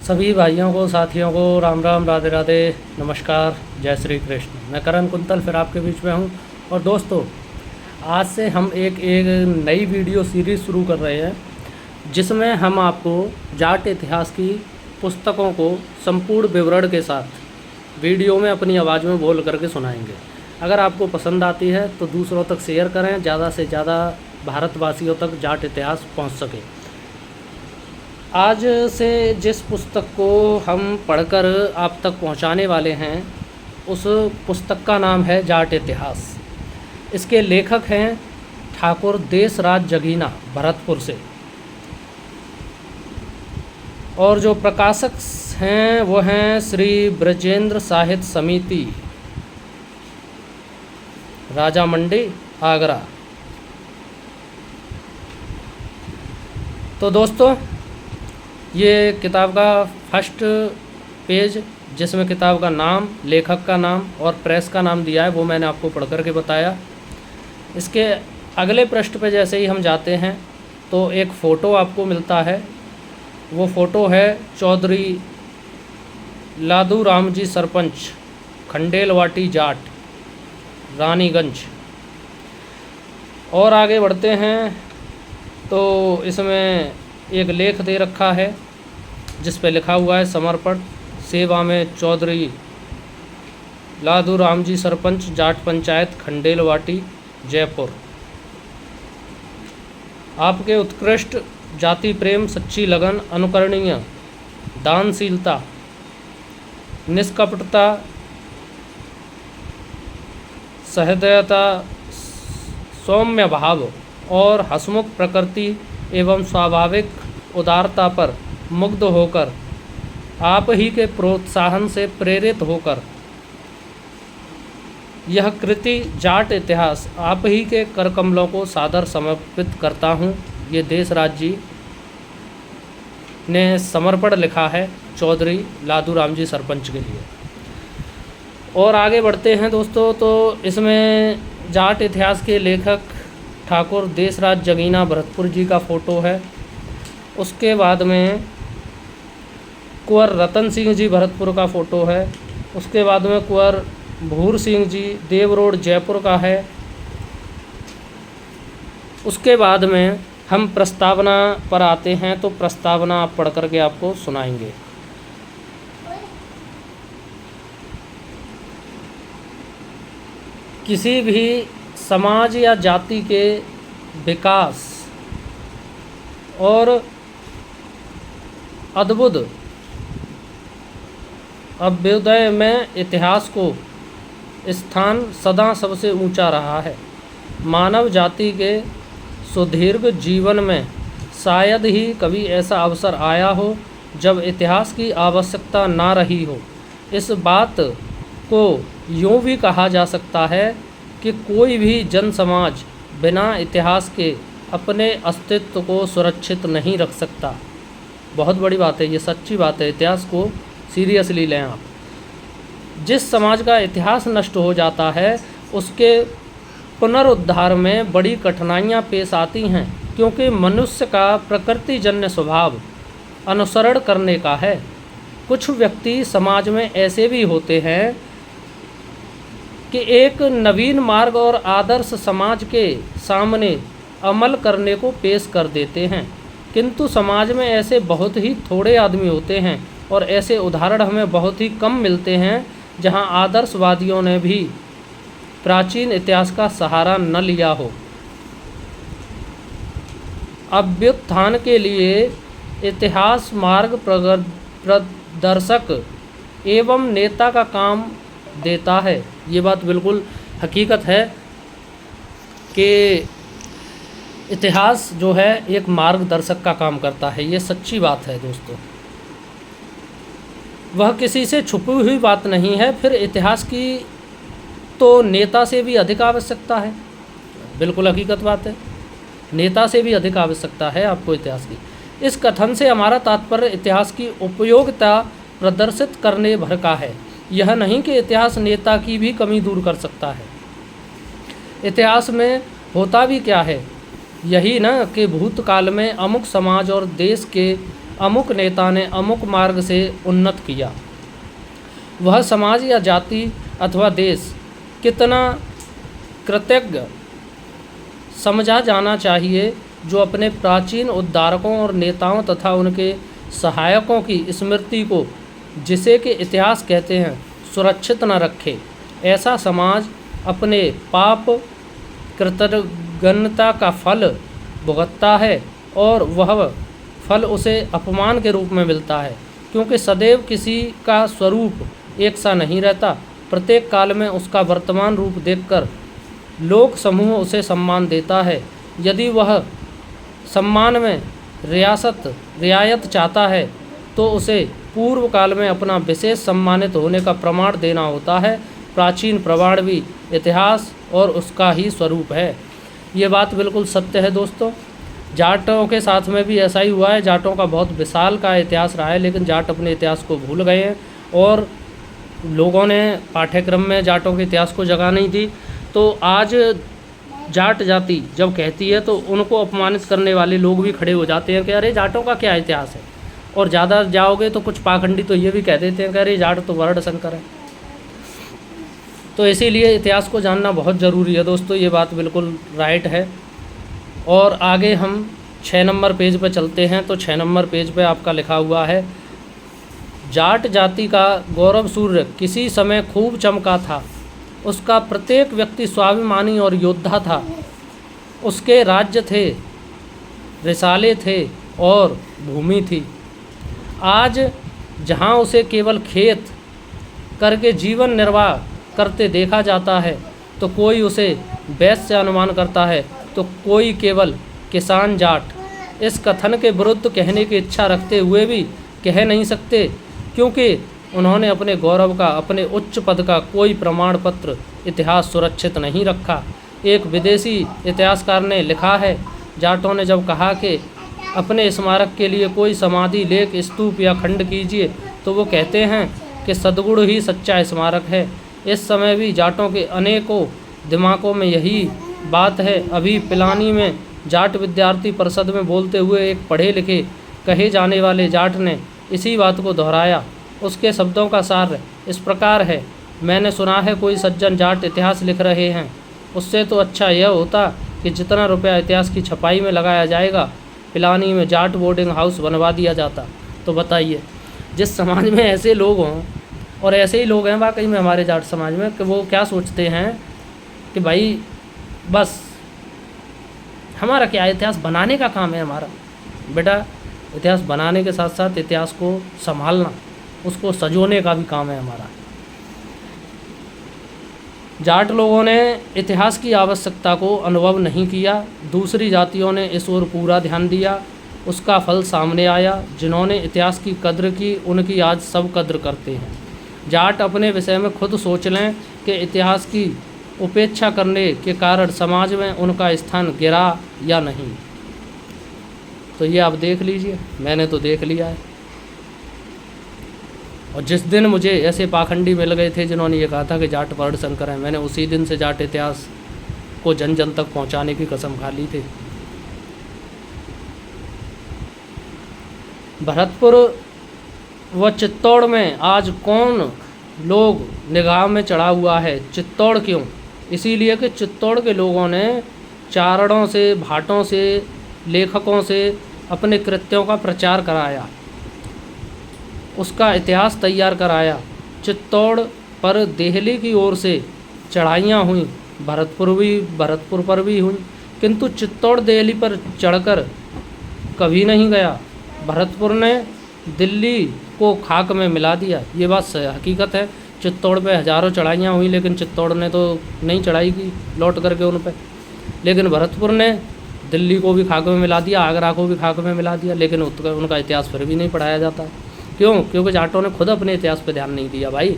सभी भाइयों को, साथियों को राम राम, राधे राधे, नमस्कार, जय श्री कृष्ण। मैं करण कुंतल फिर आपके बीच में हूँ। और दोस्तों, आज से हम एक नई वीडियो सीरीज़ शुरू कर रहे हैं, जिसमें हम आपको जाट इतिहास की पुस्तकों को संपूर्ण विवरण के साथ वीडियो में अपनी आवाज़ में बोल करके सुनाएंगे। अगर आपको पसंद आती है तो दूसरों तक शेयर करें, ज़्यादा से ज़्यादा भारतवासियों तक जाट इतिहास पहुँच सके। आज से जिस पुस्तक को हम पढ़कर आप तक पहुंचाने वाले हैं, उस पुस्तक का नाम है जाट इतिहास। इसके लेखक हैं ठाकुर देशराज जगीना, भरतपुर से, और जो प्रकाशक हैं वो हैं श्री ब्रजेंद्र साहित्य समिति, राजा मंडी, आगरा। तो दोस्तों, ये किताब का फर्स्ट पेज, जिसमें किताब का नाम, लेखक का नाम और प्रेस का नाम दिया है, वो मैंने आपको पढ़ कर के बताया। इसके अगले पृष्ठ पे जैसे ही हम जाते हैं तो एक फ़ोटो आपको मिलता है। वो फ़ोटो है चौधरी लादू राम जी सरपंच, खंडेलवाटी जाट, रानीगंज। और आगे बढ़ते हैं तो इसमें एक लेख दे रखा है जिस पे लिखा हुआ है समर्पण सेवा में चौधरी लादू राम जी सरपंच, जाट पंचायत, खंडेलवाटी, जयपुर। आपके उत्कृष्ट जाति प्रेम, सच्ची लगन, अनुकरणीय दानशीलता, निष्कपटता, सहृदयता, सौम्य भाव और हसमुख प्रकृति एवं स्वाभाविक उदारता पर मुग्ध होकर, आप ही के प्रोत्साहन से प्रेरित होकर यह कृति जाट इतिहास आप ही के करकमलों को सादर समर्पित करता हूँ। ये देशराज जी ने समर्पण लिखा है चौधरी लादू राम जी सरपंच के लिए। और आगे बढ़ते हैं दोस्तों, तो इसमें जाट इतिहास के लेखक ठाकुर देशराज जगीना, भरतपुर जी का फ़ोटो है। उसके बाद में कुंवर रतन सिंह जी, भरतपुर का फ़ोटो है। उसके बाद में कुंवर भूर सिंह जी, देव रोड, जयपुर का है। उसके बाद में हम प्रस्तावना पर आते हैं, तो प्रस्तावना आप पढ़ करके आपको सुनाएंगे। किसी भी समाज या जाति के विकास और अद्भुत अभ्युदय में इतिहास को स्थान सदा सबसे ऊंचा रहा है। मानव जाति के सुदीर्घ जीवन में शायद ही कभी ऐसा अवसर आया हो जब इतिहास की आवश्यकता ना रही हो। इस बात को यूँ भी कहा जा सकता है कि कोई भी जन समाज बिना इतिहास के अपने अस्तित्व को सुरक्षित नहीं रख सकता। बहुत बड़ी बात है, ये सच्ची बात है। इतिहास को सीरियसली लें आप। जिस समाज का इतिहास नष्ट हो जाता है, उसके पुनरुद्धार में बड़ी कठिनाइयाँ पेश आती हैं, क्योंकि मनुष्य का प्रकृतिजन्य स्वभाव अनुसरण करने का है। कुछ व्यक्ति समाज में ऐसे भी होते हैं कि एक नवीन मार्ग और आदर्श समाज के सामने अमल करने को पेश कर देते हैं, किंतु समाज में ऐसे बहुत ही थोड़े आदमी होते हैं और ऐसे उदाहरण हमें बहुत ही कम मिलते हैं जहां आदर्शवादियों ने भी प्राचीन इतिहास का सहारा न लिया हो। अभ्युत्थान के लिए इतिहास मार्ग प्रदर्शक एवं नेता का काम देता है। ये बात बिल्कुल हकीकत है कि इतिहास जो है एक मार्गदर्शक का काम करता है। ये सच्ची बात है दोस्तों, वह किसी से छुपी हुई बात नहीं है। फिर इतिहास की तो नेता से भी अधिक आवश्यकता है। बिल्कुल हकीकत बात है, नेता से भी अधिक आवश्यकता है आपको इतिहास की। इस कथन से हमारा तात्पर्य इतिहास की उपयोगिता प्रदर्शित करने भर का है, यह नहीं कि इतिहास नेता की भी कमी दूर कर सकता है। इतिहास में होता भी क्या है, यही न कि भूतकाल में अमुक समाज और देश के अमुक नेता ने अमुक मार्ग से उन्नत किया। वह समाज या जाति अथवा देश कितना कृतज्ञ समझा जाना चाहिए जो अपने प्राचीन उद्धारकों और नेताओं तथा उनके सहायकों की स्मृति को, जिसे कि इतिहास कहते हैं, सुरक्षित न रखे। ऐसा समाज अपने पाप कृतज्ञता का फल भुगतता है और वह फल उसे अपमान के रूप में मिलता है, क्योंकि सदैव किसी का स्वरूप एक सा नहीं रहता। प्रत्येक काल में उसका वर्तमान रूप देखकर लोक समूह उसे सम्मान देता है। यदि वह सम्मान में रियायत चाहता है तो उसे पूर्व काल में अपना विशेष सम्मानित होने का प्रमाण देना होता है। प्राचीन प्रमाण भी इतिहास और उसका ही स्वरूप है। ये बात बिल्कुल सत्य है दोस्तों। जाटों के साथ में भी ऐसा ही हुआ है। जाटों का बहुत विशाल का इतिहास रहा है, लेकिन जाट अपने इतिहास को भूल गए हैं और लोगों ने पाठ्यक्रम में जाटों के इतिहास को जगह नहीं दी। तो आज जाट जाति जब कहती है तो उनको अपमानित करने वाले लोग भी खड़े हो जाते हैं कि अरे जाटों का क्या इतिहास है। और ज़्यादा जाओगे तो कुछ पाखंडी तो ये भी कह देते हैं कि अरे जाट तो वर्ण संकर है। तो इसीलिए इतिहास को जानना बहुत ज़रूरी है दोस्तों। ये बात बिल्कुल राइट है। और आगे हम 6 नंबर पेज पर चलते हैं। तो 6 नंबर पेज पे आपका लिखा हुआ है, जाट जाति का गौरव सूर्य किसी समय खूब चमका था। उसका प्रत्येक व्यक्ति स्वाभिमानी और योद्धा था। उसके राज्य थे, रिसाले थे और भूमि थी। आज जहां उसे केवल खेत करके जीवन निर्वाह करते देखा जाता है, तो कोई उसे वैश्य अनुमान करता है, तो कोई केवल किसान जाट। इस कथन के विरुद्ध कहने की इच्छा रखते हुए भी कह नहीं सकते, क्योंकि उन्होंने अपने गौरव का, अपने उच्च पद का कोई प्रमाण पत्र इतिहास सुरक्षित नहीं रखा। एक विदेशी इतिहासकार ने लिखा है, जाटों ने जब कहा कि अपने स्मारक के लिए कोई समाधि, लेख, स्तूप या खंड कीजिए, तो वो कहते हैं कि सद्गुण ही सच्चा स्मारक है। इस समय भी जाटों के अनेकों दिमागों में यही बात है। अभी पिलानी में जाट विद्यार्थी परिषद में बोलते हुए एक पढ़े लिखे कहे जाने वाले जाट ने इसी बात को दोहराया। उसके शब्दों का सार इस प्रकार है, मैंने सुना है कोई सज्जन जाट इतिहास लिख रहे हैं। उससे तो अच्छा यह होता कि जितना रुपया इतिहास की छपाई में लगाया जाएगा, पिलानी में जाट बोर्डिंग हाउस बनवा दिया जाता। तो बताइए, जिस समाज में ऐसे लोग हों, और ऐसे ही लोग हैं वाकई में हमारे जाट समाज में, कि वो क्या सोचते हैं कि भाई बस हमारा क्या इतिहास बनाने का काम है। हमारा बेटा इतिहास बनाने के साथ साथ इतिहास को संभालना, उसको सजोने का भी काम है हमारा। जाट लोगों ने इतिहास की आवश्यकता को अनुभव नहीं किया। दूसरी जातियों ने इस ओर पूरा ध्यान दिया। उसका फल सामने आया। जिन्होंने इतिहास की कद्र की, उनकी आज सब कद्र करते हैं। जाट अपने विषय में खुद सोच लें कि इतिहास की उपेक्षा करने के कारण समाज में उनका स्थान गिरा या नहीं। तो ये आप देख लीजिए, मैंने तो देख लिया है। और जिस दिन मुझे ऐसे पाखंडी मिल गए थे जिन्होंने ये कहा था कि जाट वर्ण संकर है, मैंने उसी दिन से जाट इतिहास को जन जन तक पहुंचाने की कसम खा ली थी। भरतपुर व चित्तौड़ में आज कौन लोग निगाह में चढ़ा हुआ है? चित्तौड़ क्यों? इसीलिए कि चित्तौड़ के लोगों ने चारणों से, भाटों से, लेखकों से अपने कृत्यों का प्रचार कराया, उसका इतिहास तैयार कराया। चित्तौड़ पर देहली की ओर से चढ़ाइयाँ हुई, भरतपुर पर भी हुई, किंतु चित्तौड़ देहली पर चढ़कर कभी नहीं गया। भरतपुर ने दिल्ली को खाक में मिला दिया। ये बात हकीकत है। चित्तौड़ पे हज़ारों चढ़ाइयाँ हुई, लेकिन चित्तौड़ ने तो नहीं चढ़ाई की लौट करके उन पे। लेकिन भरतपुर ने दिल्ली को भी खाक में मिला दिया, आगरा को भी खाक में मिला दिया, लेकिन उनका इतिहास फिर भी नहीं पढ़ाया जाता। क्यों? क्योंकि जाटों ने खुद अपने इतिहास पे ध्यान नहीं दिया भाई।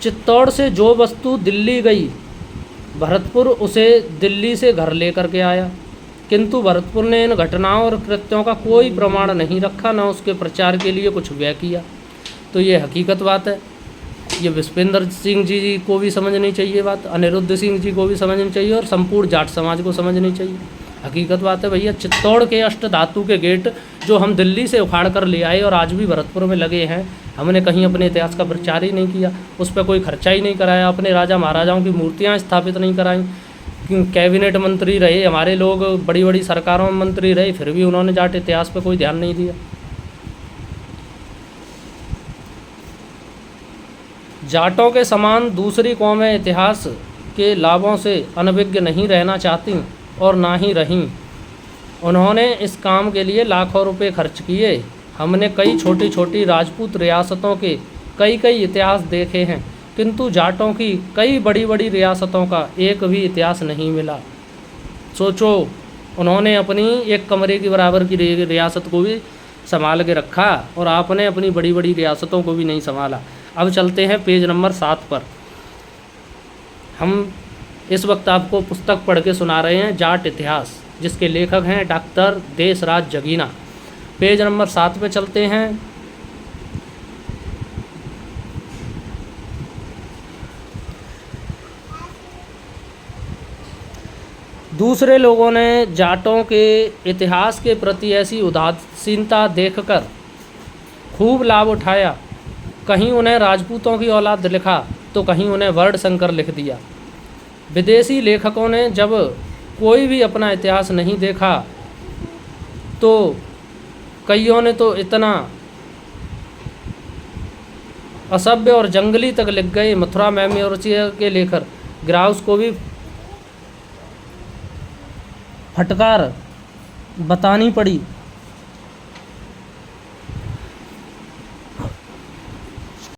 चित्तौड़ से जो वस्तु दिल्ली गई, भरतपुर उसे दिल्ली से घर लेकर के आया, किंतु भरतपुर ने इन घटनाओं और कृत्यों का कोई प्रमाण नहीं रखा, न उसके प्रचार के लिए कुछ व्यय किया। तो ये हकीकत बात है। ये विश्वेंद्र सिंह जी को भी समझनी चाहिए बात, अनिरुद्ध सिंह जी को भी समझनी चाहिए और संपूर्ण जाट समाज को समझनी चाहिए। हकीकत बात है भैया, चित्तौड़ के अष्ट धातु के गेट जो हम दिल्ली से उखाड़ कर ले आए और आज भी भरतपुर में लगे हैं, हमने कहीं अपने इतिहास का प्रचार ही नहीं किया, उस पर कोई खर्चा ही नहीं कराया, अपने राजा महाराजाओं की मूर्तियाँ स्थापित नहीं कराई। कैबिनेट मंत्री रहे हमारे लोग, बड़ी बड़ी सरकारों में मंत्री रहे, फिर भी उन्होंने जाट इतिहास पर कोई ध्यान नहीं दिया। जाटों के समान दूसरी कौमें इतिहास के लाभों से अनभिज्ञ नहीं रहना चाहती और ना ही रहीं। उन्होंने इस काम के लिए लाखों रुपए खर्च किए। हमने कई छोटी छोटी राजपूत रियासतों के कई कई इतिहास देखे हैं, किंतु जाटों की कई बड़ी बड़ी रियासतों का एक भी इतिहास नहीं मिला। सोचो, उन्होंने अपनी एक कमरे की बराबर की रियासत को भी संभाल के रखा और आपने अपनी बड़ी बड़ी रियासतों को भी नहीं संभाला। अब चलते हैं पेज नंबर 7 पर। हम इस वक्त आपको पुस्तक पढ़ के सुना रहे हैं जाट इतिहास, जिसके लेखक हैं डॉक्टर देशराज जगीना। पेज नंबर 7 पे चलते हैं। दूसरे लोगों ने जाटों के इतिहास के प्रति ऐसी उदासीनता देखकर खूब लाभ उठाया। कहीं उन्हें राजपूतों की औलाद लिखा तो कहीं उन्हें वर्णशंकर लिख दिया। विदेशी लेखकों ने जब कोई भी अपना इतिहास नहीं देखा तो कईयों ने तो इतना असभ्य और जंगली तक लिख गए। मथुरा मेमोरियल के लेखक ग्राउस को भी फटकार बतानी पड़ी